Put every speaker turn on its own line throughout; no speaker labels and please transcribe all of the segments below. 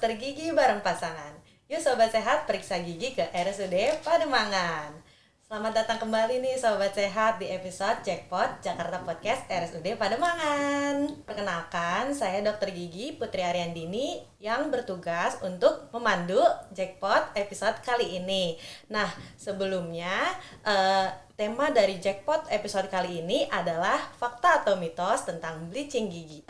dokter gigi bareng pasangan. Yuk Sobat Sehat periksa gigi ke RSUD Pademangan. Selamat datang kembali nih Sobat Sehat di episode Jackpot Jakarta Podcast RSUD Pademangan. Perkenalkan, saya Dokter Gigi Putri Ariandini yang bertugas untuk memandu Jackpot episode kali ini. Nah, sebelumnya tema dari Jackpot episode kali ini adalah fakta atau mitos tentang bleaching gigi.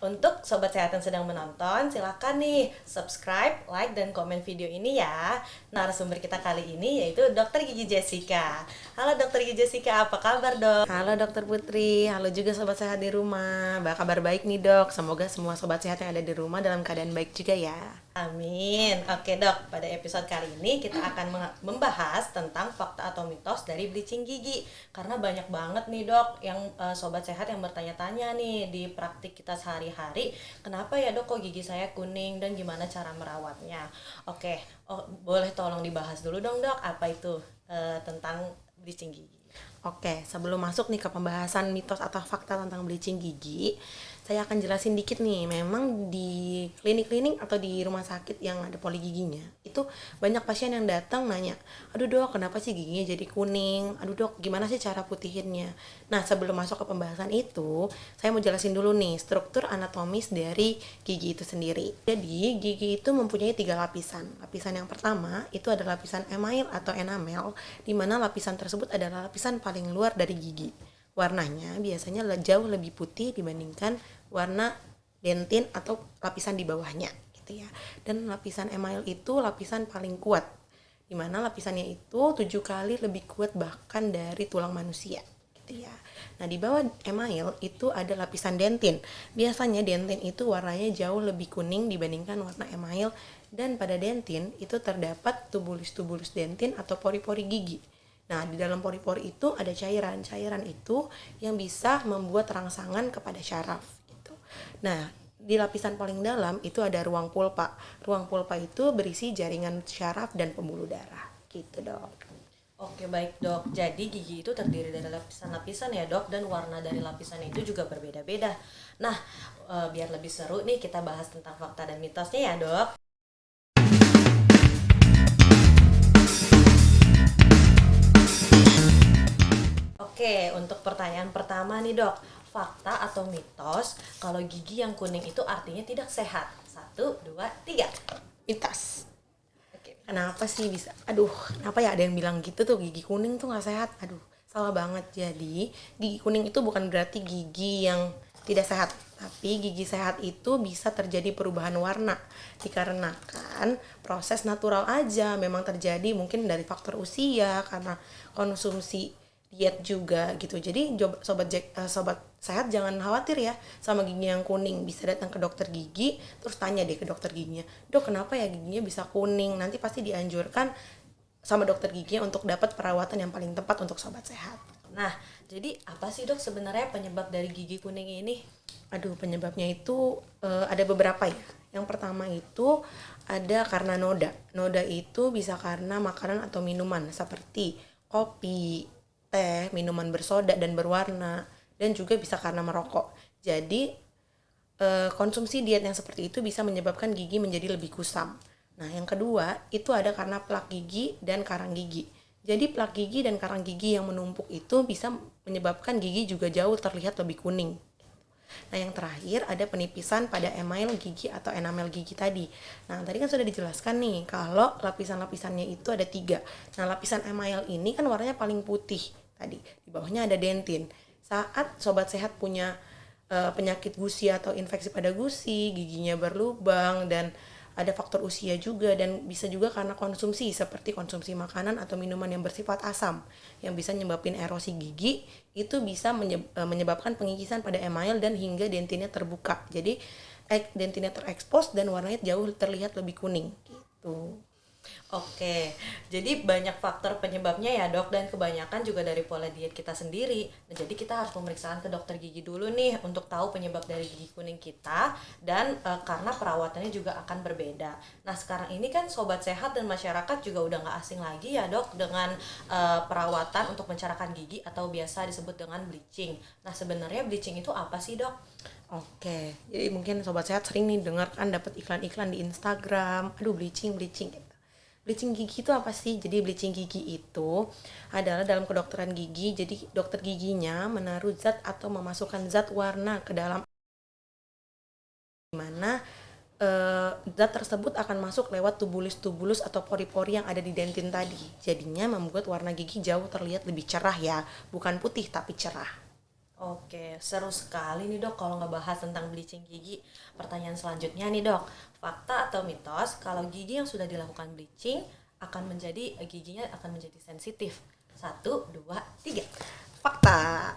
Untuk Sobat Sehat yang sedang menonton, silakan nih subscribe, like, dan komen video ini ya. Narasumber kita kali ini yaitu Dokter Gigi Jessica. Halo Dokter Gigi Jessica, apa kabar dok? Halo Dokter Putri, halo juga Sobat Sehat di rumah. Kabar baik nih dok, semoga semua Sobat Sehat yang ada di rumah dalam keadaan baik juga ya. Amin. Oke dok, pada episode kali ini kita akan membahas tentang fakta atau mitos dari bleaching gigi. Karena banyak banget nih dok yang Sobat Sehat yang bertanya-tanya nih di praktik kita sehari-hari, kenapa ya dok kok gigi saya kuning dan gimana cara merawatnya. Oke, boleh tolong dibahas dulu dong dok, apa itu tentang bleaching gigi. Oke, sebelum masuk nih ke pembahasan mitos atau fakta tentang bleaching gigi, saya akan jelasin dikit nih. Memang di klinik-klinik atau di rumah sakit yang ada poli giginya, itu banyak pasien yang datang nanya, aduh dok, kenapa sih giginya jadi kuning? Aduh dok, gimana sih cara putihinnya? Nah, sebelum masuk ke pembahasan itu, saya mau jelasin dulu nih struktur anatomis dari gigi itu sendiri. Jadi, gigi itu mempunyai 3 lapisan. Lapisan yang pertama itu adalah lapisan email atau enamel, di mana lapisan tersebut adalah lapisan paling luar dari gigi. Warnanya biasanya jauh lebih putih dibandingkan warna dentin atau lapisan di bawahnya gitu ya. Dan lapisan email itu lapisan paling kuat, dimana lapisannya itu 7 kali lebih kuat bahkan dari tulang manusia gitu ya. Nah, di bawah email itu ada lapisan dentin. Biasanya dentin itu warnanya jauh lebih kuning dibandingkan warna email, dan pada dentin itu terdapat tubulus-tubulus dentin atau pori-pori gigi. Nah, di dalam pori-pori itu ada cairan. Cairan itu yang bisa membuat rangsangan kepada syaraf gitu. Nah, di lapisan paling dalam itu ada ruang pulpa. Ruang pulpa itu berisi jaringan syaraf dan pembuluh darah. Gitu, Dok. Oke, baik, Dok. Jadi gigi itu terdiri dari lapisan-lapisan ya, Dok, dan warna dari lapisan itu juga berbeda-beda. Nah, biar lebih seru nih kita bahas tentang fakta dan mitosnya ya, Dok. Oke, untuk pertanyaan pertama nih dok, fakta atau mitos kalau gigi yang kuning itu artinya tidak sehat? 1, 2, 3. Mitos. Oke. Kenapa sih bisa? Aduh, kenapa ya ada yang bilang gitu tuh gigi kuning tuh nggak sehat? Aduh, salah banget. Jadi gigi kuning itu bukan berarti gigi yang tidak sehat, tapi gigi sehat itu bisa terjadi perubahan warna dikarenakan proses natural aja. Memang terjadi mungkin dari faktor usia, karena konsumsi diet juga gitu. Jadi sobat sehat jangan khawatir ya sama gigi yang kuning. Bisa datang ke dokter gigi, terus tanya deh ke dokter giginya, dok kenapa ya giginya bisa kuning? Nanti pasti dianjurkan sama dokter giginya untuk dapat perawatan yang paling tepat untuk sobat sehat. Nah, jadi apa sih dok sebenarnya penyebab dari gigi kuning ini? Aduh, penyebabnya itu ada beberapa ya. Yang pertama itu ada karena noda. Noda itu bisa karena makanan atau minuman seperti kopi, teh, minuman bersoda dan berwarna, dan juga bisa karena merokok. Jadi konsumsi diet yang seperti itu bisa menyebabkan gigi menjadi lebih kusam. Nah, yang kedua itu ada karena plak gigi dan karang gigi. Jadi plak gigi dan karang gigi yang menumpuk itu bisa menyebabkan gigi juga jauh terlihat lebih kuning. Nah, yang terakhir ada penipisan pada email gigi atau enamel gigi tadi. Nah, tadi kan sudah dijelaskan nih kalau lapisan-lapisannya itu ada 3. Nah, lapisan email ini kan warnanya paling putih tadi. Di bawahnya ada dentin. Saat sobat sehat punya penyakit gusi atau infeksi pada gusi, giginya berlubang, dan ada faktor usia juga, dan bisa juga karena konsumsi seperti konsumsi makanan atau minuman yang bersifat asam yang bisa menyebabkan erosi gigi, itu bisa menyebabkan pengikisan pada email dan hingga dentinnya terbuka. Jadi dentinnya terekspos dan warnanya jauh terlihat lebih kuning gitu. Oke, jadi banyak faktor penyebabnya ya dok, dan kebanyakan juga dari pola diet kita sendiri. Nah, jadi kita harus pemeriksaan ke dokter gigi dulu nih untuk tahu penyebab dari gigi kuning kita, dan karena perawatannya juga akan berbeda. Nah, sekarang ini kan sobat sehat dan masyarakat juga udah nggak asing lagi ya dok dengan perawatan untuk mencerahkan gigi atau biasa disebut dengan bleaching. Nah, sebenarnya bleaching itu apa sih dok?
Oke, jadi mungkin sobat sehat sering nih dengar kan dapat iklan-iklan di Instagram, aduh bleaching bleaching gitu. Bleaching gigi itu apa sih? Jadi bleaching gigi itu adalah dalam kedokteran gigi. Jadi dokter giginya menaruh zat atau memasukkan zat warna ke dalam, mana zat tersebut akan masuk lewat tubulus-tubulus atau pori-pori yang ada di dentin tadi. Jadinya membuat warna gigi jauh terlihat lebih cerah ya, bukan putih tapi cerah.
Oke, seru sekali nih dok kalau ngebahas tentang bleaching gigi. Pertanyaan selanjutnya nih dok, fakta atau mitos kalau gigi yang sudah dilakukan bleaching akan menjadi giginya akan menjadi sensitif? Satu, dua, tiga.
Fakta.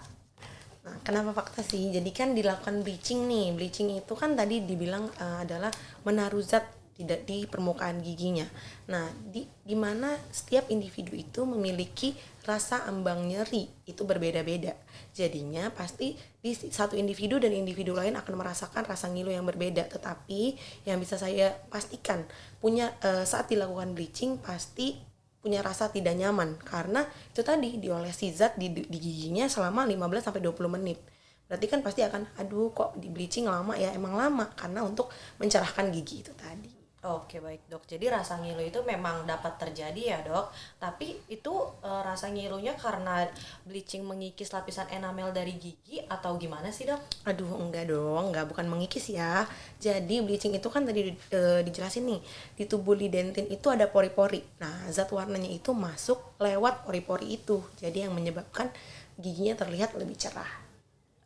Nah, kenapa fakta sih? Jadi kan dilakukan bleaching nih. Bleaching itu kan tadi dibilang adalah menaruh zat tidak di permukaan giginya. Nah, di mana setiap individu itu memiliki rasa ambang nyeri itu berbeda-beda. Jadinya pasti di satu individu dan individu lain akan merasakan rasa ngilu yang berbeda. Tetapi yang bisa saya pastikan punya saat dilakukan bleaching pasti punya rasa tidak nyaman karena itu tadi diolesi zat di giginya selama 15 sampai 20 menit. Berarti kan pasti akan aduh kok di bleaching lama ya, emang lama karena untuk mencerahkan gigi itu tadi.
Oke baik dok, jadi rasa ngilu itu memang dapat terjadi ya dok. Tapi itu rasa ngilunya karena bleaching mengikis lapisan enamel dari gigi atau gimana sih dok?
Aduh enggak dong, enggak, bukan mengikis ya. Jadi bleaching itu kan tadi dijelasin nih, di tubuh lidentin itu ada pori-pori. Nah, zat warnanya itu masuk lewat pori-pori itu. Jadi yang menyebabkan giginya terlihat lebih cerah.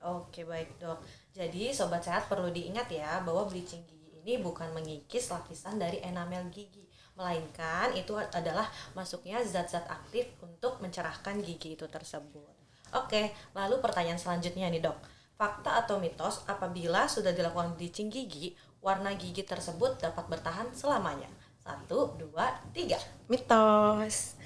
Oke baik dok. Jadi sobat sehat perlu diingat ya bahwa bleaching gigi ini bukan mengikis lapisan dari enamel gigi, melainkan itu adalah masuknya zat-zat aktif untuk mencerahkan gigi itu tersebut. Oke, lalu pertanyaan selanjutnya nih dok. Fakta atau mitos apabila sudah dilakukan bleaching gigi, warna gigi tersebut dapat bertahan selamanya? Satu, dua, tiga.
Mitos.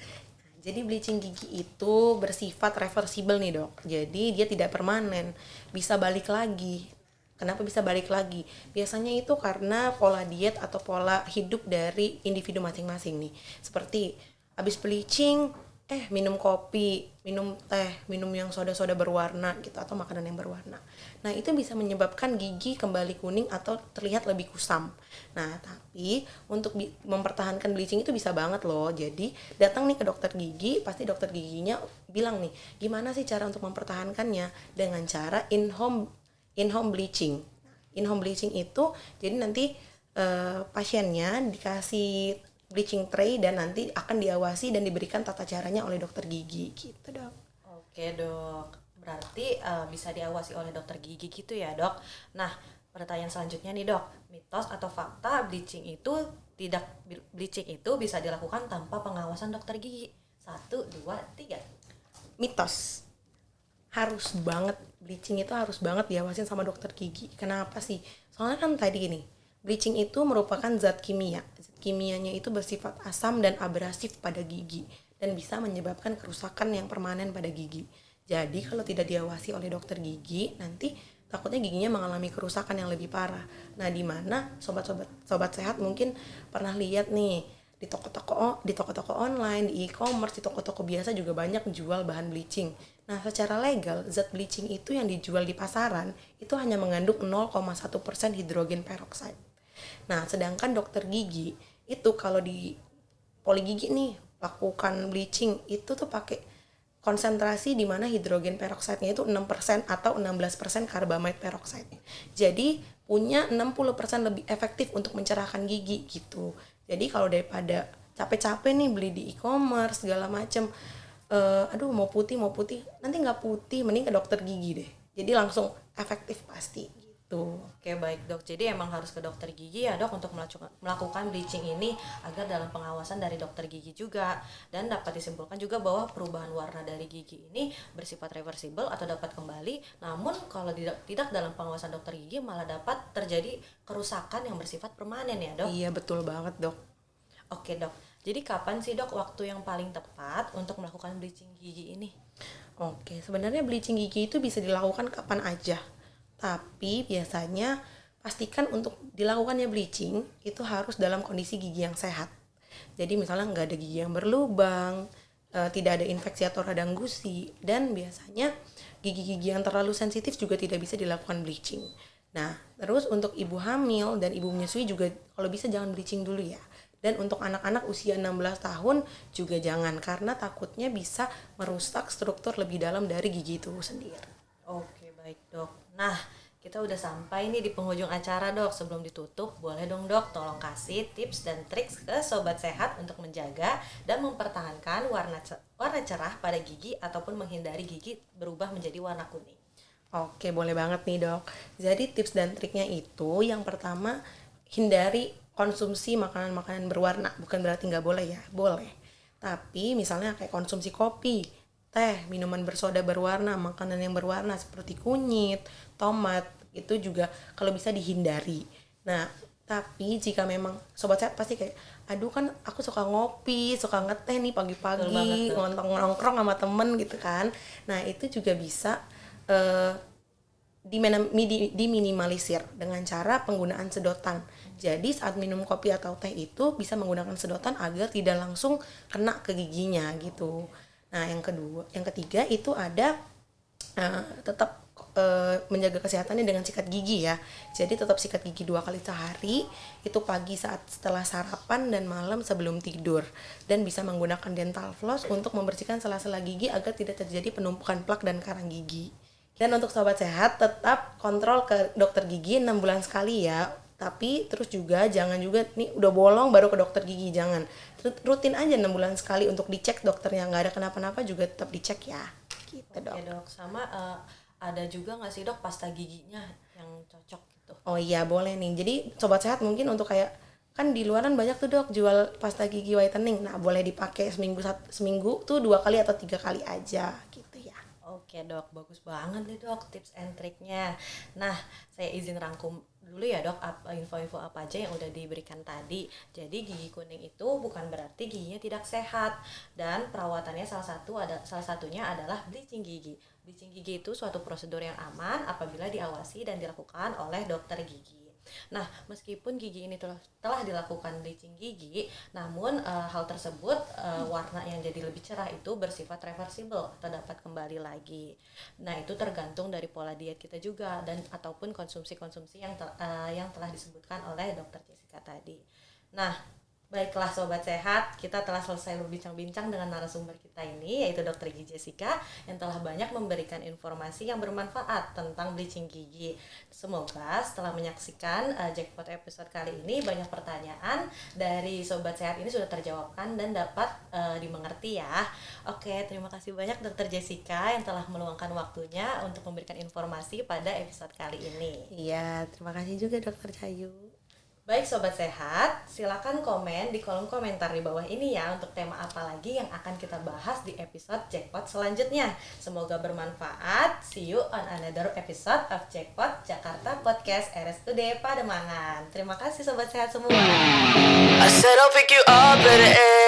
Jadi bleaching gigi itu bersifat reversible nih dok. Jadi dia tidak permanen, bisa balik lagi. Kenapa bisa balik lagi? Biasanya itu karena pola diet atau pola hidup dari individu masing-masing nih. Seperti habis bleaching, minum kopi, minum teh, minum yang soda-soda berwarna gitu atau makanan yang berwarna. Nah, itu bisa menyebabkan gigi kembali kuning atau terlihat lebih kusam. Nah, tapi untuk mempertahankan bleaching itu bisa banget loh. Jadi, datang nih ke dokter gigi, pasti dokter giginya bilang nih, gimana sih cara untuk mempertahankannya dengan cara in home bleaching. In home bleaching itu jadi nanti pasiennya dikasih bleaching tray dan nanti akan diawasi dan diberikan tata caranya oleh dokter gigi gitu dok.
Oke dok, berarti bisa diawasi oleh dokter gigi gitu ya dok. Nah, pertanyaan selanjutnya nih dok, mitos atau fakta bleaching itu bisa dilakukan tanpa pengawasan dokter gigi? Satu, dua, tiga.
Mitos. Harus banget, bleaching itu harus banget diawasin sama dokter gigi. Kenapa sih? Soalnya kan tadi nih, bleaching itu merupakan zat kimia. Zat kimianya itu bersifat asam dan abrasif pada gigi dan bisa menyebabkan kerusakan yang permanen pada gigi. Jadi kalau tidak diawasi oleh dokter gigi, nanti takutnya giginya mengalami kerusakan yang lebih parah. Nah, di mana sobat sehat mungkin pernah lihat nih di toko-toko online, di e-commerce, di toko-toko biasa juga banyak jual bahan bleaching. Nah, secara legal, zat bleaching itu yang dijual di pasaran itu hanya mengandung 0,1% hidrogen peroksida. Nah, sedangkan dokter gigi itu kalau di poli gigi nih lakukan bleaching itu tuh pakai konsentrasi di mana hidrogen peroksidnya itu 6% atau 16% karbamid peroksida. Jadi punya 60% lebih efektif untuk mencerahkan gigi gitu. Jadi kalau daripada capek-capek nih beli di e-commerce segala macem, aduh mau putih nanti nggak putih, mending ke dokter gigi deh. Jadi langsung efektif pasti gitu.
Oke baik dok, jadi emang harus ke dokter gigi ya dok untuk melakukan bleaching ini agar dalam pengawasan dari dokter gigi juga. Dan dapat disimpulkan juga bahwa perubahan warna dari gigi ini bersifat reversible atau dapat kembali. Namun kalau tidak dalam pengawasan dokter gigi malah dapat terjadi kerusakan yang bersifat permanen ya dok.
Iya betul banget dok.
Oke dok, Jadi kapan sih dok waktu yang paling tepat untuk melakukan bleaching gigi ini?
Oke, sebenarnya bleaching gigi itu bisa dilakukan kapan aja. Tapi biasanya pastikan untuk dilakukannya bleaching itu harus dalam kondisi gigi yang sehat. Jadi misalnya nggak ada gigi yang berlubang, tidak ada infeksi atau radang gusi, dan biasanya gigi-gigi yang terlalu sensitif juga tidak bisa dilakukan bleaching. Nah, terus untuk ibu hamil dan ibu menyusui juga kalau bisa jangan bleaching dulu ya. Dan untuk anak-anak usia 16 tahun juga jangan, karena takutnya bisa merusak struktur lebih dalam dari gigi itu sendiri.
Oke, baik dok. Nah, kita udah sampai nih di penghujung acara dok. Sebelum ditutup, boleh dong dok tolong kasih tips dan trik ke sobat sehat untuk menjaga dan mempertahankan warna cerah pada gigi ataupun menghindari gigi berubah menjadi warna kuning.
Oke, boleh banget nih dok. Jadi tips dan triknya itu yang pertama, hindari konsumsi makanan-makanan berwarna. Bukan berarti nggak boleh ya, boleh. Tapi misalnya kayak konsumsi kopi, teh, minuman bersoda berwarna, makanan yang berwarna seperti kunyit, tomat, itu juga kalau bisa dihindari. Nah, tapi jika memang sobat sehat pasti kayak, aduh kan aku suka ngopi, suka ngeteh nih pagi-pagi, nongkrong sama temen gitu kan. Nah, itu juga bisa diminimalisir dengan cara penggunaan sedotan. Jadi saat minum kopi atau teh itu bisa menggunakan sedotan agar tidak langsung kena ke giginya gitu. Nah, yang ketiga itu ada tetap menjaga kesehatannya dengan sikat gigi ya. Jadi tetap sikat gigi 2 kali sehari, itu pagi saat setelah sarapan dan malam sebelum tidur. Dan bisa menggunakan dental floss untuk membersihkan sela-sela gigi agar tidak terjadi penumpukan plak dan karang gigi. Dan untuk sobat sehat tetap kontrol ke dokter gigi 6 bulan sekali ya. Tapi terus juga jangan juga nih udah bolong baru ke dokter gigi, jangan. Rutin aja 6 bulan sekali untuk dicek dokternya, nggak ada kenapa-napa juga tetap dicek ya. Gitu dok.
Oke dok, sama ada juga nggak sih dok pasta giginya yang cocok gitu?
Oh iya boleh nih. Jadi sobat sehat mungkin untuk kayak kan di luaran banyak tuh dok jual pasta gigi whitening. Nah boleh dipakai seminggu tuh 2 kali atau 3 kali aja gitu ya.
Oke dok, bagus banget nih dok tips and triknya. Nah, saya izin rangkum dulu ya dok info-info apa aja yang udah diberikan tadi. Jadi gigi kuning itu bukan berarti giginya tidak sehat, dan perawatannya salah satunya adalah bleaching gigi. Bleaching gigi itu suatu prosedur yang aman apabila diawasi dan dilakukan oleh dokter gigi. Nah, meskipun gigi ini telah dilakukan bleaching gigi, namun hal tersebut warna yang jadi lebih cerah itu bersifat reversible atau dapat kembali lagi. Nah, itu tergantung dari pola diet kita juga dan ataupun konsumsi yang telah disebutkan oleh Dr. Jessica tadi. Nah, baiklah sobat sehat, kita telah selesai berbincang-bincang dengan narasumber kita ini yaitu Dr. Gigi Jessica yang telah banyak memberikan informasi yang bermanfaat tentang bleaching gigi. Semoga setelah menyaksikan Jackpot episode kali ini banyak pertanyaan dari sobat sehat ini sudah terjawabkan dan dapat dimengerti ya. Oke, terima kasih banyak Dr. Jessica yang telah meluangkan waktunya untuk memberikan informasi pada episode kali ini.
Iya, terima kasih juga Dr. Cayu.
Baik sobat sehat, silakan komen di kolom komentar di bawah ini ya untuk tema apa lagi yang akan kita bahas di episode Jackpot selanjutnya. Semoga bermanfaat. See you on another episode of Jackpot Jakarta Podcast RSUD Pademangan. Terima kasih sobat sehat semua.
I said I'll pick you up at the